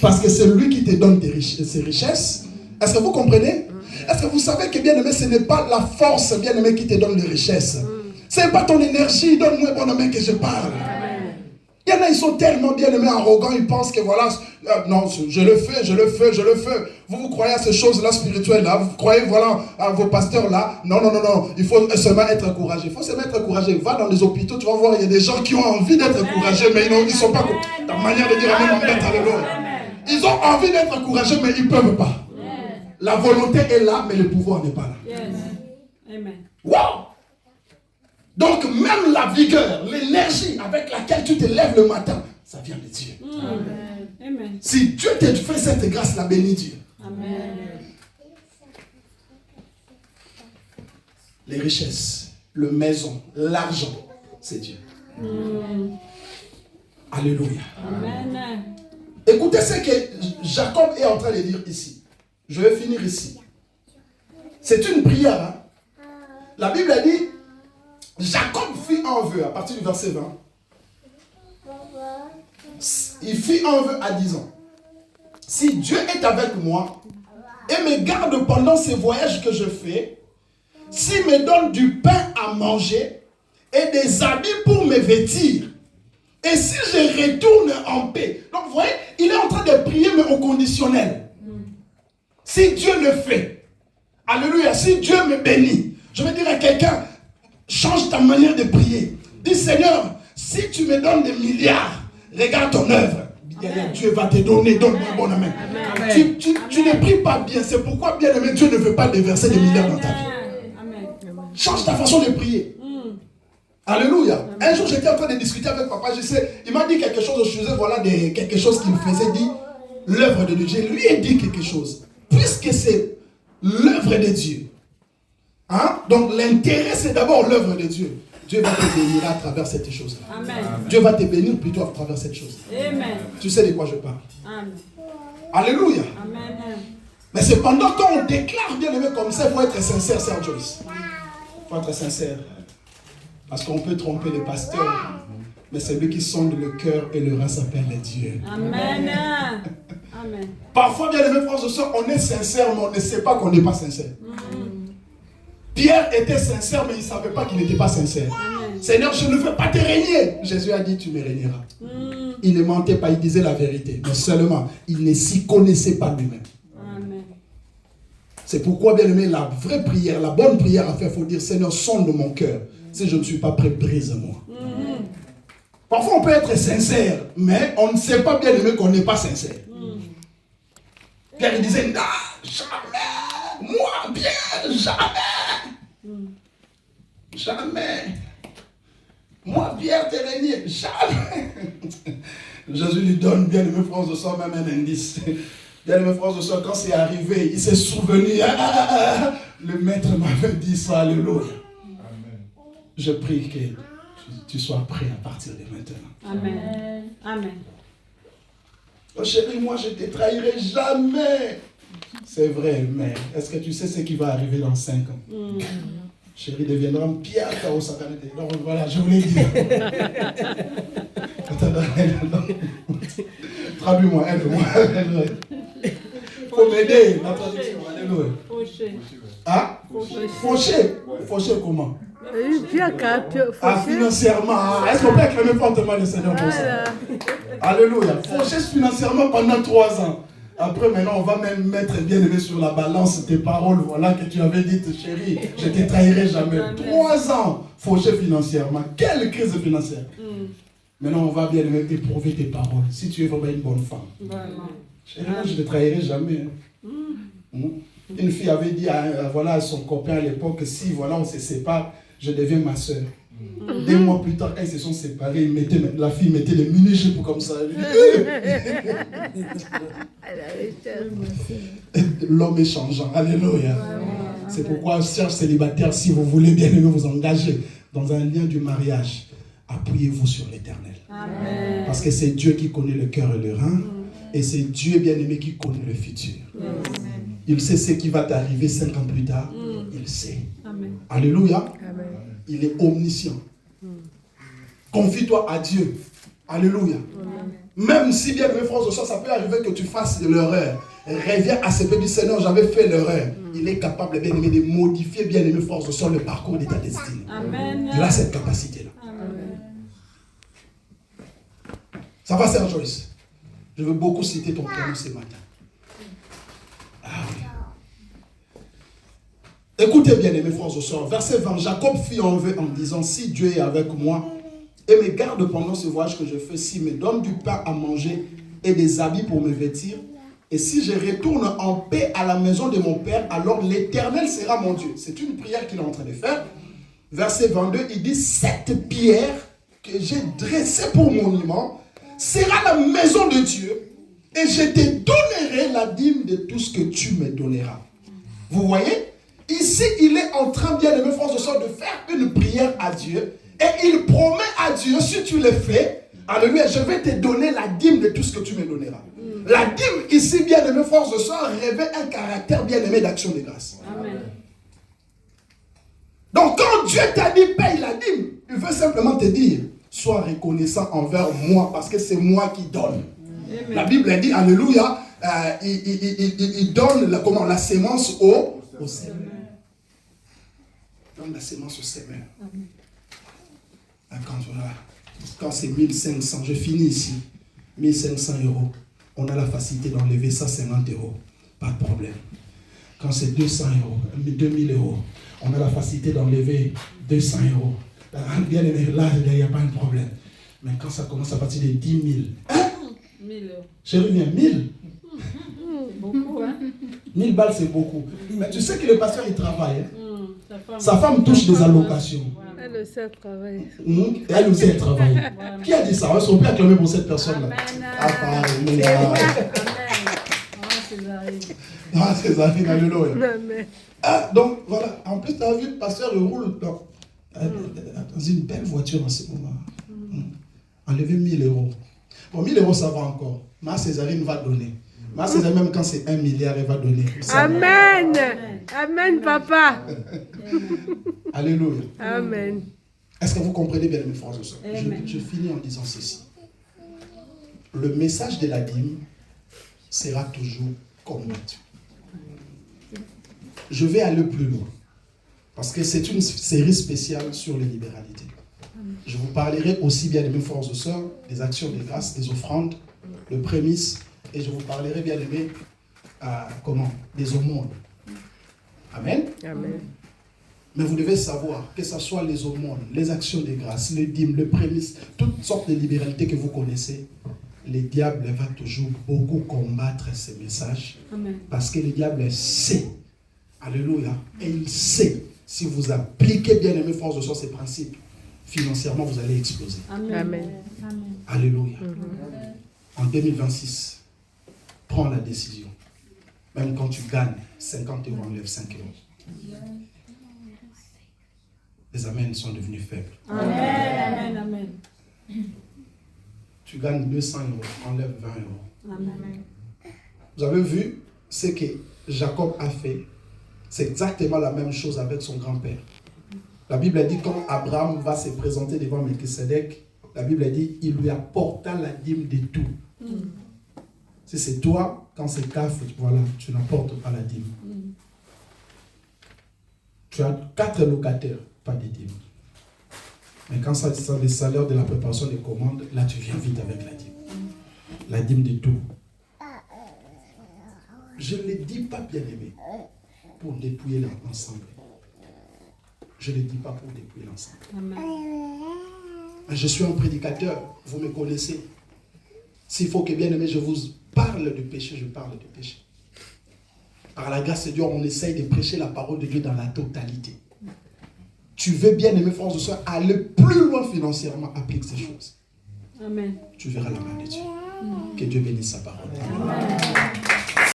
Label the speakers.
Speaker 1: Parce que c'est lui qui te donne ses richesses. Est-ce que vous comprenez? Est-ce que vous savez que, bien aimé, ce n'est pas la force, bien aimé, qui te donne les richesses? Ce n'est pas ton énergie, donne-moi, bon amen, que je parle. Il y en a, ils sont tellement bien aimés, arrogants, ils pensent que voilà, non, je le fais. Vous croyez à ces choses-là spirituelles-là, vous croyez, voilà, à vos pasteurs-là. Non, il faut seulement être encouragé. Il faut seulement être encouragé. Va dans les hôpitaux, tu vas voir, il y a des gens qui ont envie d'être encouragés, mais ils ne sont pas. Ta manière de dire amen, alléluia. Ils ont envie d'être encouragés, mais ils ne peuvent pas. La volonté est là, mais le pouvoir n'est pas là.
Speaker 2: Amen.
Speaker 1: Wow! Donc même la vigueur, l'énergie avec laquelle tu te lèves le matin, ça vient de Dieu.
Speaker 2: Amen.
Speaker 1: Si Dieu te fait cette grâce-là, bénis Dieu.
Speaker 2: Amen.
Speaker 1: Les richesses, le maison, l'argent, c'est Dieu. Alléluia.
Speaker 2: Amen.
Speaker 1: Écoutez ce que Jacob est en train de dire ici. Je vais finir ici. C'est une prière. Hein? La Bible a dit, Jacob fit un vœu à partir du verset 20. Il fit un vœu à 10 ans. Si Dieu est avec moi et me garde pendant ces voyages que je fais, s'il me donne du pain à manger et des habits pour me vêtir, et si je retourne en paix. Donc vous voyez, il est en train de prier mais au conditionnel. Si Dieu le fait, alléluia, si Dieu me bénit, je vais dire à quelqu'un, change ta manière de prier. Dis Seigneur, si tu me donnes des milliards, regarde ton œuvre. Dieu va te donner, donne-moi un bon amen. Tu ne pries pas bien, c'est pourquoi bien aimé, Dieu ne veut pas déverser des milliards dans ta vie. Change ta façon de prier. Alléluia. Un jour j'étais en train de discuter avec papa, il m'a dit quelque chose, je faisais voilà quelque chose qu'il me faisait dire, l'œuvre de Dieu. Je lui ai dit quelque chose. Puisque c'est l'œuvre de Dieu. Hein? Donc l'intérêt c'est d'abord l'œuvre de Dieu. Dieu va te bénir à travers cette chose-là. Dieu va te bénir plutôt à travers cette chose.
Speaker 2: Amen.
Speaker 1: Tu sais de quoi je parle.
Speaker 2: Amen.
Speaker 1: Alléluia.
Speaker 2: Amen.
Speaker 1: Mais cependant, quand on déclare bien aimé comme ça, il faut être sincère, Sœur Joyce. Il faut être sincère. Parce qu'on peut tromper les pasteurs. Mais celui qui sonde le cœur et le rein s'appelle Dieu.
Speaker 2: Amen. Amen.
Speaker 1: Parfois, bien aimé frères et sœurs, on est sincère, mais on ne sait pas qu'on n'est pas sincère. Pierre était sincère, mais il ne savait pas qu'il n'était pas sincère. Seigneur, je ne veux pas te régner. Jésus a dit, tu me régneras. Il ne mentait pas, il disait la vérité. Mais seulement, il ne s'y connaissait pas lui-même. C'est pourquoi, bien aimé, la vraie prière, la bonne prière à faire, il faut dire, Seigneur, sonde mon cœur. Si je ne suis pas prêt, brise-moi. Parfois, on peut être sincère, mais on ne sait pas, bien aimé, qu'on n'est pas sincère. Pierre, il disait, non, jamais, moi, bien, jamais. Jamais. Moi, Pierre, te régner, jamais. Jésus lui donne, bien aimé frères de sœurs, même un indice. Bien aimé frères de sœurs, quand c'est arrivé, il s'est souvenu. Le maître m'avait dit ça, alléluia. Je prie que tu sois prêt à partir de maintenant.
Speaker 2: Amen. Amen.
Speaker 1: Oh chérie, moi je ne te trahirai jamais. C'est vrai, mais est-ce que tu sais ce qui va arriver dans 5 ans? Chérie deviendra Pierre Kao Satané. Donc voilà, je voulais dire. Traduis-moi, aide-moi. Faut m'aider, la traduction, alléluia.
Speaker 2: Fauché.
Speaker 1: Ah? Fauché. Fauché comment? Financièrement. Est-ce qu'on peut acclamer fortement le Seigneur pour ça? Alléluia. Fauché financièrement pendant 3 ans. Après, maintenant, on va même mettre bien aimé sur la balance tes paroles. Voilà que tu avais dit, chérie, je ne te trahirai jamais. 3 ans fauché financièrement. Quelle crise financière. Maintenant, on va bien aimé éprouver tes paroles. Si tu es vraiment une bonne femme. Chérie, je ne te trahirai jamais. Une fille avait dit à son copain à l'époque, si voilà, on se sépare, je deviens ma soeur. 2 mois plus tard, quand ils se sont séparés, la fille mettait des mini-jupes comme ça. L'homme est changeant. Alléluia. C'est pourquoi, chers célibataires, si vous voulez bien aimer vous engager dans un lien du mariage, appuyez-vous sur l'Éternel. Parce que c'est Dieu qui connaît le cœur et le rein. Et c'est Dieu bien aimé qui connaît le futur. Il sait ce qui va t'arriver 5 ans plus tard. Il sait. Alléluia. Il est omniscient. Confie-toi à Dieu. Alléluia. Même si, bien aimé frères et sœurs, ça peut arriver que tu fasses de l'erreur. Reviens à ce petit Seigneur, j'avais fait l'erreur. Il est capable, bien aimé, de modifier, bien aimé frères et sœurs, le parcours de ta destinée.
Speaker 2: Amen.
Speaker 1: Il a cette capacité-là.
Speaker 2: Amen.
Speaker 1: Ça va, Sœur Joyce? Je veux beaucoup citer ton prénom ce matin. Ah oui. Écoutez bien, mes frères et sœurs. Verset 20. Jacob fit enlever en disant, si Dieu est avec moi et me garde pendant ce voyage que je fais, s'il me donne du pain à manger et des habits pour me vêtir, et si je retourne en paix à la maison de mon Père, alors l'Éternel sera mon Dieu. C'est une prière qu'il est en train de faire. Verset 22, il dit, cette pierre que j'ai dressée pour monument sera la maison de Dieu, et je te donnerai la dîme de tout ce que tu me donneras. Vous voyez? Ici, il est en train, bien aimé frères et sœurs, de faire une prière à Dieu, et il promet à Dieu, si tu le fais, alléluia, je vais te donner la dîme de tout ce que tu me donneras. La dîme ici, bien aimé frères et sœurs, révèle un caractère bien aimé d'action de grâce.
Speaker 2: Amen.
Speaker 1: Donc quand Dieu t'a dit paye la dîme, il veut simplement te dire, sois reconnaissant envers moi, parce que c'est moi qui donne.
Speaker 2: Amen.
Speaker 1: La Bible dit, alléluia, il donne la sémence au semeur. Il donne la sémence au semeur. Quand c'est 1500, je finis ici, 1500 €, on a la facilité d'enlever 150 €. Pas de problème. Quand c'est 200 €, 2000 €, on a la facilité d'enlever 200 €. Bien aimé, là, il n'y a pas de problème. Mais quand ça commence à partir de 10 000, hein?
Speaker 2: 1000 €.
Speaker 1: Chérie, 1000.
Speaker 2: C'est beaucoup, hein?
Speaker 1: 1000 balles, c'est beaucoup. Mais tu sais que le pasteur, il travaille. Hein?
Speaker 2: Sa
Speaker 1: femme touche des allocations.
Speaker 3: Elle aussi, elle travaille.
Speaker 1: Et elle aussi, elle travaille. Qui a dit ça? On peut acclamer pour cette personne-là.
Speaker 2: Alléluia.
Speaker 1: Amen. Ah, c'est Zahir, alléluia.
Speaker 3: Amen.
Speaker 1: Ah, donc, voilà. En plus, tu as vu, le pasteur, il roule dans une belle voiture en ce moment. Enlever 1000 €. Bon, 1000 € ça va encore. Ma Césarine va donner. Ma Césarine, même quand c'est 1 milliard, elle va donner.
Speaker 3: Amen. Amen, papa.
Speaker 1: Alléluia.
Speaker 3: Amen.
Speaker 1: Est-ce que vous comprenez bien, mes frères et sœurs?
Speaker 2: Amen.
Speaker 1: Je finis en disant ceci. Le message de la dîme sera toujours combattu. Je vais aller plus loin. Parce que c'est une série spéciale sur les libéralités. Je vous parlerai aussi bien, mes frères et sœurs, des actions de grâce, des offrandes, le prémisse, et je vous parlerai bien aimé des aumônes. Amen.
Speaker 3: Amen.
Speaker 1: Mais vous devez savoir que ce soit les aumônes, les actions de grâce, les dîmes, le prémisse, toutes sortes de libéralités que vous connaissez, le diable va toujours beaucoup combattre ces messages.
Speaker 2: Amen.
Speaker 1: Parce que le diable sait, alléluia, et il sait, si vous appliquez bien aimé frères et sœurs ces principes, financièrement vous allez exploser.
Speaker 2: Amen.
Speaker 3: Amen.
Speaker 1: Alléluia. En 2026, prends la décision. Même quand tu gagnes 50 €, enlève 5 €. Les amens sont devenus faibles.
Speaker 2: Amen. Amen.
Speaker 1: Tu gagnes 200 €, enlève 20 €.
Speaker 2: Amen.
Speaker 1: Vous avez vu ce que Jacob a fait. C'est exactement la même chose avec son grand-père. La Bible a dit quand Abraham va se présenter devant Melchisedec, la Bible a dit il lui apporta la dîme de tout. Si c'est toi, quand c'est CAF, voilà, tu n'apportes pas la dîme. Tu as 4 locataires, pas de dîme. Mais quand ça c'est les salaires de la préparation des commandes, là tu viens vite avec la dîme. La dîme de tout. Je ne le dis pas bien aimé pour dépouiller l'ensemble. Je ne le dis pas pour dépouiller l'ensemble. Je suis un prédicateur, vous me connaissez. S'il faut que bien aimé, je vous parle de péché, je parle de péché. Par la grâce de Dieu, on essaye de prêcher la parole de Dieu dans la totalité. Tu veux bien aimer, frères et sœurs, aller plus loin financièrement, applique ces choses.
Speaker 2: Amen.
Speaker 1: Tu verras la main de Dieu. Que Dieu bénisse sa parole.
Speaker 2: Amen.